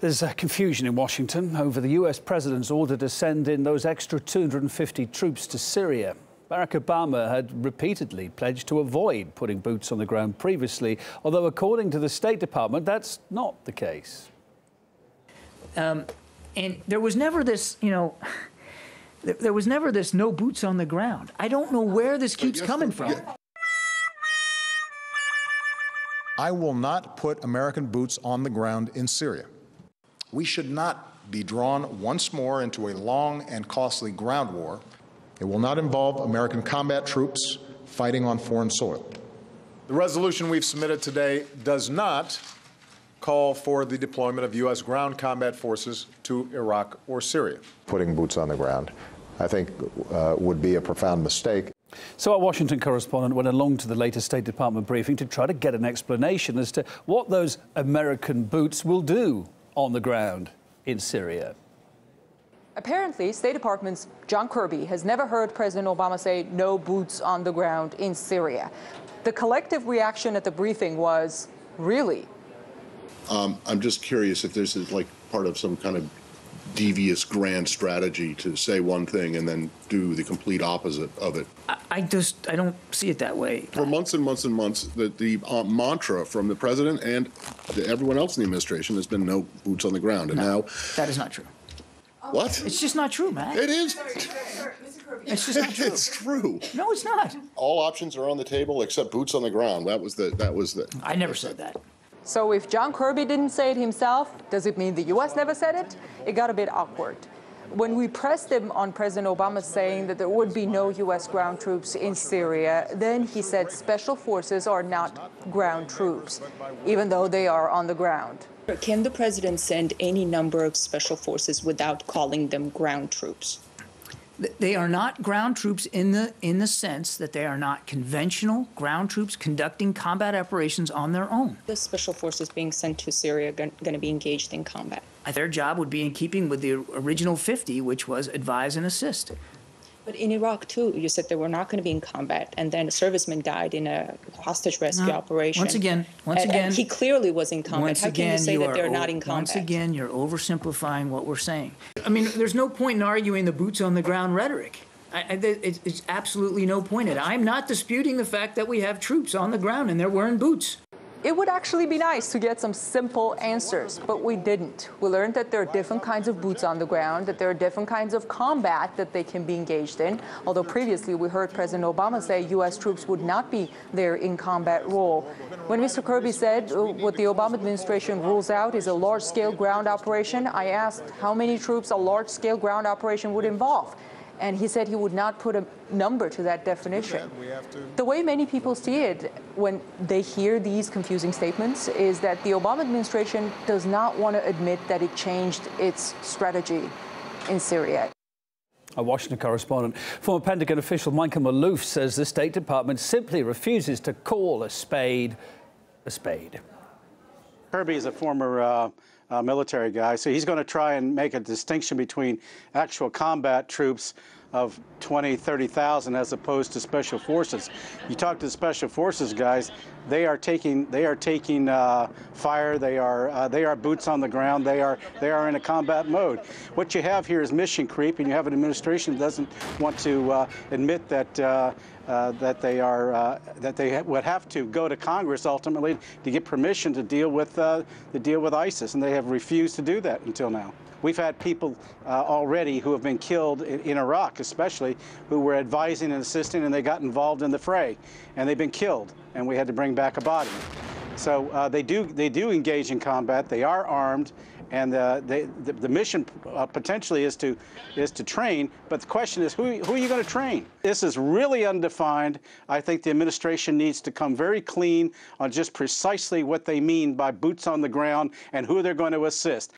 There's confusion in Washington over the US president's order to send in those extra 250 troops to Syria. Barack Obama had repeatedly pledged to avoid putting boots on the ground previously, although according to the State Department, that's not the case. And there was never this, there was never this no boots on the ground. I don't know where this keeps coming from. I will not put American boots on the ground in Syria. We should not be drawn once more into a long and costly ground war. It will not involve American combat troops fighting on foreign soil. The resolution we've submitted today does not call for the deployment of U.S. ground combat forces to Iraq or Syria. Putting boots on the ground, I think, would be a profound mistake. So our Washington correspondent went along to the latest State Department briefing to try to get an explanation as to what those American boots will do on the ground in Syria. Apparently, State Department's John Kirby has never heard President Obama say no boots on the ground in Syria. The collective reaction at the briefing was, really? I'm just curious if this is like part of some kind of devious grand strategy to say one thing and then do the complete opposite of it. I don't see it that way. For months and months and months, the mantra from the president and everyone else in the administration has been no boots on the ground. And No, now... that is not true. What? It's just not true, man. It is. It's just not true. It's true. No, it's not. All options are on the table except boots on the ground. That was the... I never said that. So if John Kirby didn't say it himself, does it mean the U.S. never said it? It got a bit awkward. When we pressed him on President Obama saying that there would be no U.S. ground troops in Syria, then he said special forces are not ground troops, even though they are on the ground. Can the president send any number of special forces without calling them ground troops? They are not ground troops in the sense that they are not conventional ground troops conducting combat operations on their own. The special forces being sent to Syria are going to be engaged in combat. Their job would be in keeping with the original 50, which was advise and assist. But in Iraq, too, you said they were not going to be in combat, and then a serviceman died in a hostage rescue operation. Once again, and he clearly was in combat. How can you say that they're not in combat? Once again, you're oversimplifying what we're saying. I mean, there's no point in arguing the boots on the ground rhetoric. It's absolutely no point in it. I'm not disputing the fact that we have troops on the ground and they're wearing boots. It would actually be nice to get some simple answers, but we didn't. We learned that there are different kinds of boots on the ground, that there are different kinds of combat that they can be engaged in, although previously we heard President Obama say U.S. troops would not be there in combat role. When Mr. Kirby said what the Obama administration rules out is a large-scale ground operation, I asked how many troops a large-scale ground operation would involve. And he said he would not put a number to that definition. The way many people see it when they hear these confusing statements is that the Obama administration does not want to admit that it changed its strategy in Syria. Our Washington correspondent, former Pentagon official Michael Mluvčí says the State Department simply refuses to call a spade a spade. Kirby is a former military guy, so he's going to try and make a distinction between actual combat troops of 20, 30,000 as opposed to special forces. You talk to the special forces guys, they are taking fire. They are boots on the ground. They are in a combat mode. What you have here is mission creep, and you have an administration that doesn't want to admit that that they would have to go to Congress ultimately to get permission to deal with ISIS, and they have refused to do that until now. We've had people already who have been killed in Iraq, especially, who were advising and assisting, and they got involved in the fray, and they've been killed, and we had to bring back a body. So they do engage in combat. They are armed, and the mission potentially is to train. But the question is, who are you going to train? This is really undefined. I think the administration needs to come very clean on just precisely what they mean by boots on the ground and who they're going to assist.